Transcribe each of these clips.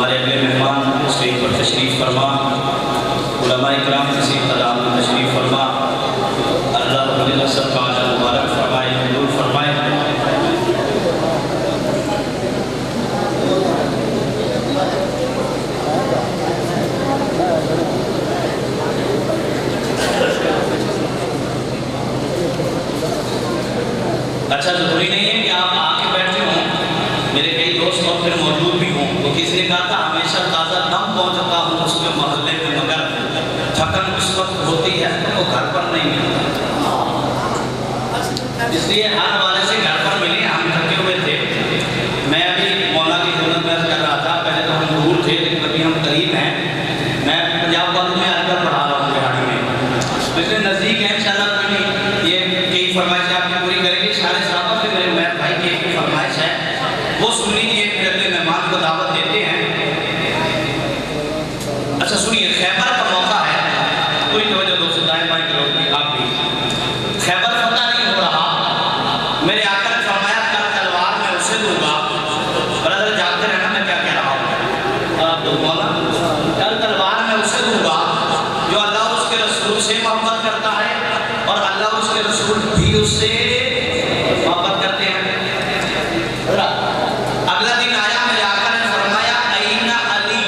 ہمارے اگلے مہمان اسٹیج پر تشریف فرما، علماء اکرام کسی قدام میں تشریف فرما، اللہ رب العزت سب کا عجل مبارک فرمائے، حضور فرمائے۔ اچھا ضروری نہیں ہے کہ آپ آ کے بیٹھے ہوں، میرے کئی دوست اور پھر موجود بھی ہوں، تو کسی نے کہا تھا ہمیشہ تازہ دم پہنچتا ہوں اس کے محلے میں، مگر تھکن اس وقت ہوتی ہے تو گھر پر نہیں ملتا، اس لیے ہر والے سے گھر پر ملے، ہم تھکے ہوئے تھے۔ میں ابھی مولا کی خدمت میں کر رہا تھا، پہلے تو ہم دور تھے لیکن ابھی ہم قریب ہیں، میں پنجاب والوں میں آ کر پڑھا رہا ہوں بہاڑی میں، اس لیے نزدیک ہے انشاءاللہ کوئی نہیں، یہ کئی فرمائشیں آپ کی پوری کریں گے، سارے صحابہ سے میرے عمیر بھائی کی ایک فرمائش ہے، وہ سن لیجیے، پھر اگلے مہمان کو دعوت دیتے ہیں۔ اچھا سنیے، خیبر کا موقع ہے، کوئی توجہ دوست دائیں بائیں کے لوگ آپ بھی، خیبر فتح نہیں ہو رہا، میرے آقا نے فرمایا کل تلوار میں اسے دوں گا، برادر جانتے رہنا میں کیا کہہ رہا ہوں، اور آپ دو مولا، کل تلوار میں اسے دوں گا جو اللہ اس کے رسول سے محبت کرتا ہے اور اللہ اس کے رسول بھی اس سے محبت کرتے ہیں۔ اگلا دن آیا، میرے آقا نے فرمایا اینا علی،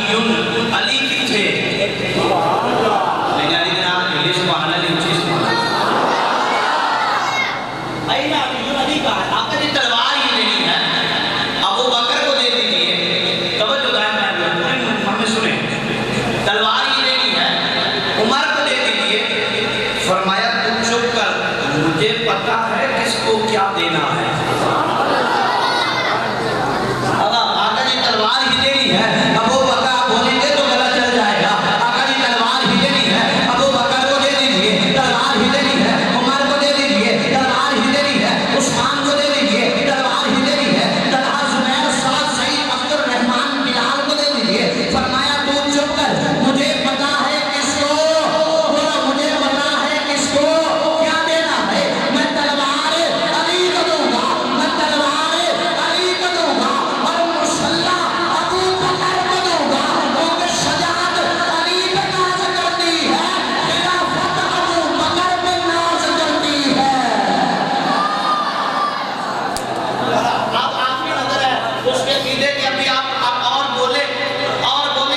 علی کی تھے، لیکن علی جناب علی سبحان علی اچھی سبحان اینا علی، علی کا ہے، آقا جی تلوار ہی نہیں ہے، ابو بکر کو دے دیجئے، توجہ دائیں بائیں پورے ہمیں سنیں، تلوار ہی نہیں ہے، عمر کو دے دیجئے، فرمایا تم چپ کر، مجھے پتا ہے کس کو کیا دینا ہے۔ آقا جی تلوار ہی دینی ہے، ابو بکر بولیں گے تو گلا چل جائے گا، آقا جی تلوار ہی دینی ہے، ابو بکر کو دے دیجئے، تلوار ہی دینی ہے، عمر کو دے دیجئے، تلوار ہی دینی ہے، عثمان کو دے دیجئے، تلوار ہی دینی ہے، طلحہ زبیر سعد سعید عبد الرحمن بلال کو دے دیجئے، فرمایا تو چپ کر، مجھے پتا ہے کس کو، مجھے پتا ہے کس کو کیا دینا ہے، میں تلوار علی کو دوں گا، میں تلوار علی کو دوں گا، اور مسلح ابو بکر کو دوں گا، کیونکہ شجاعت علی پہ ناز کرتی ہے، خلافت ابو بکر پہ ناز کرتی ہے۔ اب آپ کی نظر ہے اس کے عقیدے کی، ابھی آپ اور بولے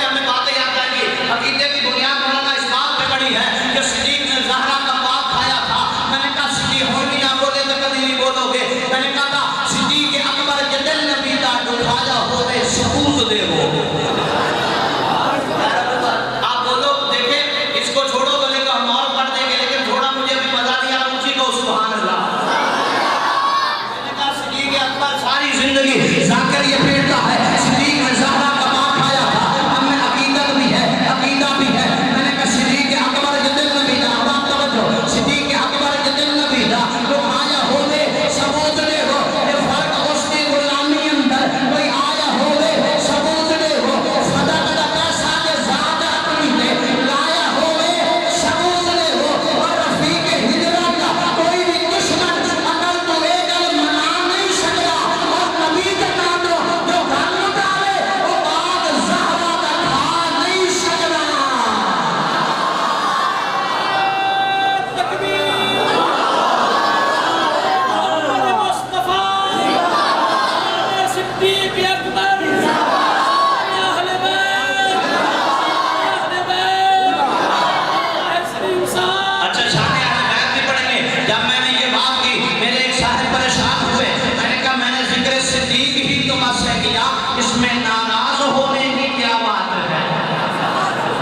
ہمیں باتیں یاد آئیں گی، عقیدے کی بنیاد مولانا اس بات پہ پڑی ہے کہ صدیق نے زہرا کا پاک کھایا تھا، میں نے کہا صدیق ہو بھی نہ بولے تو کبھی نہیں بولو گے، میں نے کہا تھا صدیق اکبر کے دل نبی دا دکھایا ہوئے ثبوت دے ہو، آپ بولو دیکھیں اس کو چھوڑو تو لے کر ہم اور پڑھ دیں گے، لیکن تھوڑا مجھے بھی مزہ دیا اونچی کو سبحان اللہ۔ میں نے کہا صدیق اکبر ساری زندگی ذاکر یہ پیڑتا ہے، صدیق نے زہرا کا پاک کھایا تھا، ہم میں عقیدت بھی ہے، عقیدہ بھی ہے، میں نے کہا صدیق اکبر کے دل نبی دا، اب آپ توجہ، صدیق اکبر کے دل نبی دا تو آیا ہوئے ثبوت دے ہو، یہ فرق اس کی غلامی اندر کوئی آیا ہوئے ثبوت دے ہو، صدق دا پیسہ کے ذات اپنی دے لایا ہوئے ثبوت دے ہو، اور رفیق ہجرت دا کوئی بھی دشمن اگر تو ایک منا نہیں سکتا، اور نبی کے نام جو گھر ڈالے وہ بات زہرا کا کھا نہیں سکتا۔ محمد مصطفیٰ صدیق اکبر اہل بیت سلیم صاحب۔ اچھا شان اہل بیت بھی پڑھیں گے، جب میں نے یہ بات کی میرے ایک صاحب پریشان ہوئے، میں نے کہا میں نے ذکر صدیق ہی تو بس ہے کیا، اس میں ناراض ہونے کی کیا بات ہے؟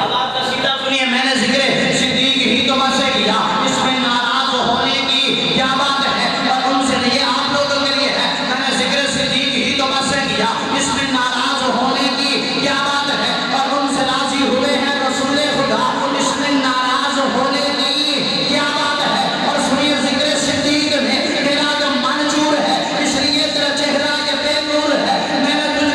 اب آپ قصیدہ سنیے، میں نے ذکر صدیق ہی تو بس ہے کیا، اس میں ناراض ہونے کی کیا بات ہے؟ اور ان سے یہ آپ لوگوں کے لیے ہے، میں نے ذکر صدیق ہی تو بس ہے کیا، اس میں ناراض ہونے کی کیا بات ہے؟ اور ان سے راضی ہوئے ہیں رسول خدا، اس میں ناراض ہونے کی کیا بات ہے؟ اور سنیے ذکر صدیق میں تیرا جو منظور ہے، اس لیے تیرا چہرہ یہ بے نور ہے، میں نے تجھ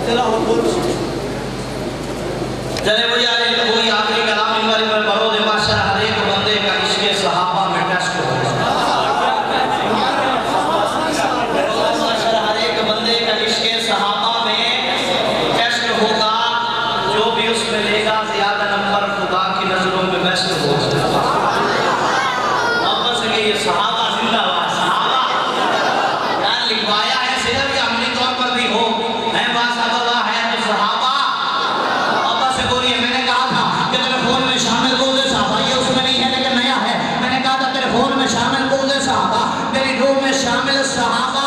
چلے مجھے کوئی آخری کلام ان بارے میں بڑھو دے ماشاء ہر ایک بندے کا عشق صحابہ میں ٹیسٹ ہوگا ہر ایک بندے کا عشق صحابہ میں ٹیسٹ ہوگا جو بھی اس میں لے گا زیادہ نمبر خدا کی نظروں میں بیسٹ ہوگا محبت سے کہ یہ صحابہ زندہ ہوا صحابہ یار لکھوایا ہے صرف یہ عملی طور پر بھی ہو ہے باصحابہ ہے تو صحابہ محبت سے بولیے میں نے کہا تھا کہ تیرے فون میں شامل بول دے صحابہ یہ اس میں نہیں ہے لیکن نیا ہے میں نے کہا تھا تیرے فون میں شامل بول دے صحابہ میری روح میں شامل صحابہ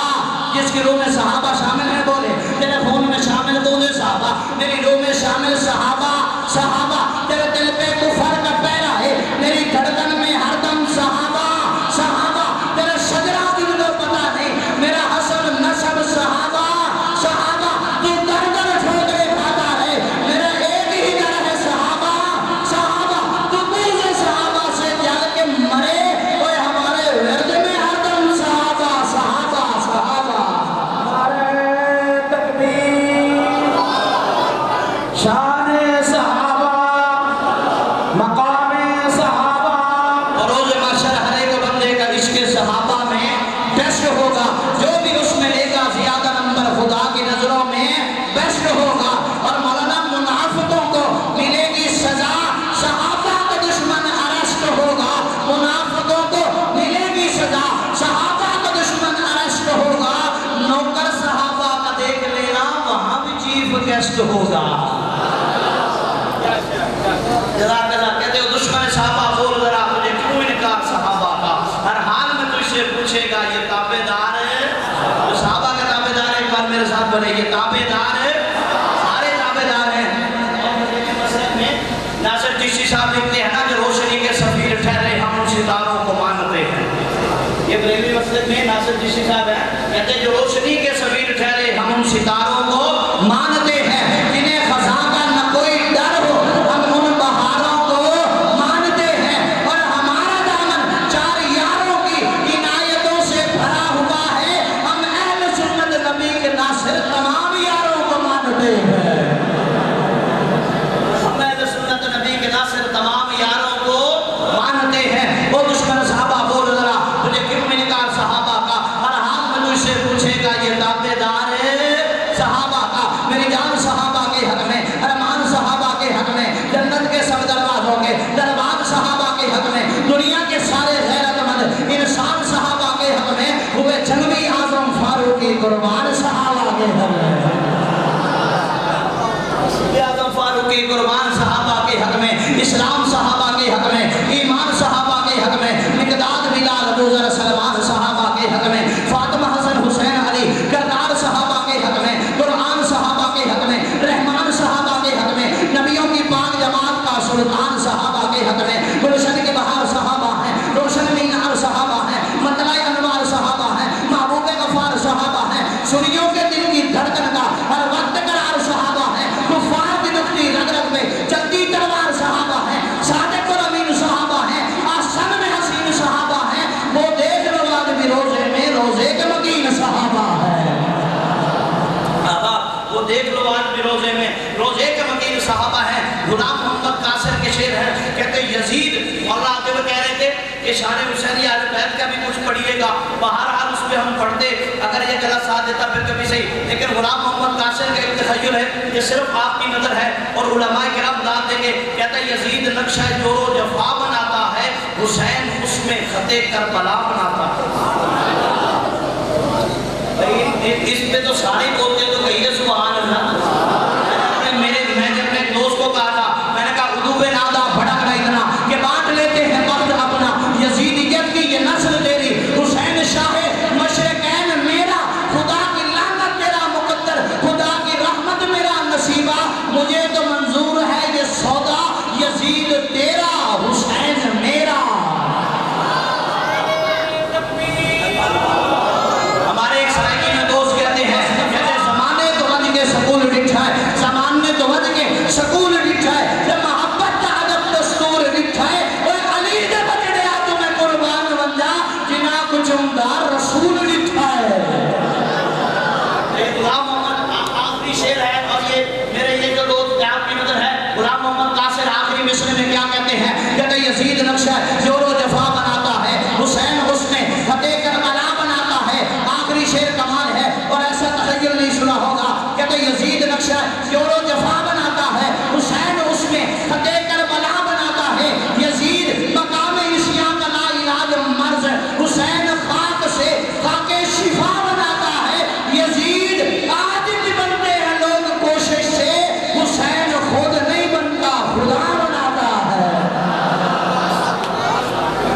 جس کی روح میں صحابہ شامل ہے بولے تیرے فون میں شامل بول دے صحابہ میری روح میں شامل صحابہ صحابہ تیرے دل پہ کفر کا پہرا ہے میری دھڑکن میں ہر دم صحابہ صحابہ تیرے شجرہ دل کو پتا نہیں میرا حسب نسب صحابہ صحابہ تو در در ٹھوکرے کھاتا ہے میرا ایک ہی در ہے صحابہ صحابہ تو پوزے صحابہ سے جل کے مرے اوے ہمارے ورد میں ہر دم صحابہ صحابہ صحابہ نعرہ تکبیر شان صحابہ مقام صحابہ اور روز محشر ہر ایک بندے کا عشق صحابہ میں بیسٹ ہوگا جو بھی اس میں لے گا زیادہ نمبر خدا کی نظروں میں بیسٹ ہوگا اور مولانا منافقوں کو ملے گی سزا صحابہ کا دشمن ارسٹ ہوگا منافقوں کو ملے گی سزا صحابہ کا دشمن ارسٹ ہوگا نوکر صحابہ کا دیکھ لینا وہاں بھی چیف گیسٹ ہوگا جزاک اللہ کہتے ہو دشمن صحابہ بول ذرا تجھے کیوں انکار صحابہ کا ہر حال میں تجھ سے پوچھے گا یہ تابعدار ہے جو صحابہ کا تابعدار ہے ایک بار میرے ساتھ بنے یہ تابعدار ہے سارے تابعدار ہیں اور بریلی مسئلے میں ناصر چشتی صاحب لکھتے ہیں نا جو روشنی کے سفیر ٹھہرے ہم ان ستاروں کو مانتے ہیں یہ بریلی مسئلے میں ناصر چشتی صاحب ہیں کہتے ہیں جو روشنی کے سفیر ٹھہرے ہم ان ستاروں کو مانتے ہیں جنہیں خزاں کا نہ کوئی ڈر ہو ہم ان بہاروں کو مانتے ہیں اور ہمارا دامن چار یاروں کی عنایتوں سے بھرا ہوا ہے ہم اہل سنت نبی کے ناصر تمام یاروں کو مانتے ہیں ہم اہل سنت نبی کے ناصر تمام یاروں کو مانتے ہیں وہ دشمن صحابہ بول ذرا تجھے کیوں انکار صحابہ کا ہر حال میں تجھ سے پوچھے گا یہ تابعدار ہے صحابہ کا میری جان صحابہ کے حق میں ارمان صحابہ کے حق میں جنت کے سب دروازوں کے دربار صحابہ کے حق میں دنیا کے سارے غیرت مند انسان صحابہ کے حق میں ہوئے جنگی اعظم فاروقی قربان صحابہ کے حق میں اعظم فاروقی قربان صحابہ کے حق میں اسلام صحابہ کے حق میں ایمان صحابہ کے حق میں مقداد بلال ابو ذر سلمان صحابہ کے حق میں فاطمہ حسن حسین علی کردار صحابہ کے حق میں قرآن صحابہ کے حق میں رحمان صحابہ کے حق میں نبیوں کی پاک جماعت کا سلطان صحابہ کے حق میں گلشن کے بہار صحابہ ہیں روشن مینار صحابہ ہیں مطلع انوار صحابہ ہیں محبوب غفار صحابہ ہیں سنیوں کے دل کی دھڑکن کا ہر وقت قرار صحابہ ہیں کفار کی دکھتی رگ رگ میں چلتی تلوار صحابہ ہیں صادق اور امین صحابہ ہیں آسن میں حسین صحابہ ہیں وہ دیکھ لو آج بھی روزے میں روزے کے مکین صحابہ ہیں وہ دیکھ لو آج بھی روزے میں روزے کے مکین صحابہ ہیں غلام محمد قاسر کے شعر ہیں کہتے یزید مولا آتے ہوئے کہہ رہے تھے کہ شان حسینی اہل بیت کا بھی کچھ پڑھیے گا بہرحال اس پہ ہم پڑھتے اگر یہ غلط ساتھ دیتا پھر کبھی صحیح لیکن غلام محمد قاسر کا ایک تخیل ہے یہ صرف آپ کی نظر ہے اور علماء کرام داد دیں گے کہتا ہے یزید نقشہ جور و جفا بناتا ہے حسین اس میں خط کربلا بناتا ہے اس پہ تو سارے بولتے تو کہیے سبحان اللہ میں جب اپنے دوست کو کہا تھا میں نے کہا اردو پہ نادا بھڑک رہا اتنا کہ بانٹ لیتے ہیں وقت اپنا یزیدیت کی یہ نسل تیری حسین شاہ مشرقین میرا خدا کی لعنت تیرا مقدر خدا کی رحمت میرا نصیبہ مجھے تو منظور ہے یہ سودا یزید تیرا حسین میرا ہمارے ایک سرائکی میں دوست کہتے ہیں زمانے تو وج کے سکول ڈٹھا ہے زمانے تو وج کے سکول ڈٹھا ہے جب محبت کا ادب دستور ڈٹھا ہے اور علی دے بچڑے آ تمہیں قربان بن جا جنا کچھ عمدار رسول ڈٹھا ہے غلام محمد آخری شعر ہے اور آخری مصرے میں کیا کہتے ہیں؟ کہتے ہیں یزید نقشہ جور و جفا بناتا ہے، حسین حسن فتح کربلا بناتا ہے۔ آخری شعر کمال ہے اور ایسا تخیل نہیں سنا ہوگا۔ کہتے ہیں یزید نقشہ جور و جفا بناتا ہے، حسین حسن فتح کربلا بناتا ہے۔ یزید مقام عصیاں کا لا علاج مرض، حسین خاک سے خاک شفا بناتا ہے۔ یزید آج بھی بنتے ہیں لوگ کوشش سے، حسین خود نہیں بنتا خدا بناتا ہے۔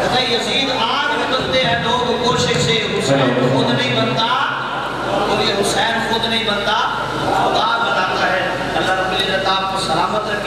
کہتا ہے یزید آج بھی بنتے ہیں لوگ کوشش سے، حسین خود نہیں بنتا، بولیے حسین خود نہیں بنتا خدا بناتا ہے۔ اللہ رب العزت آپ کو سلامت رکھے۔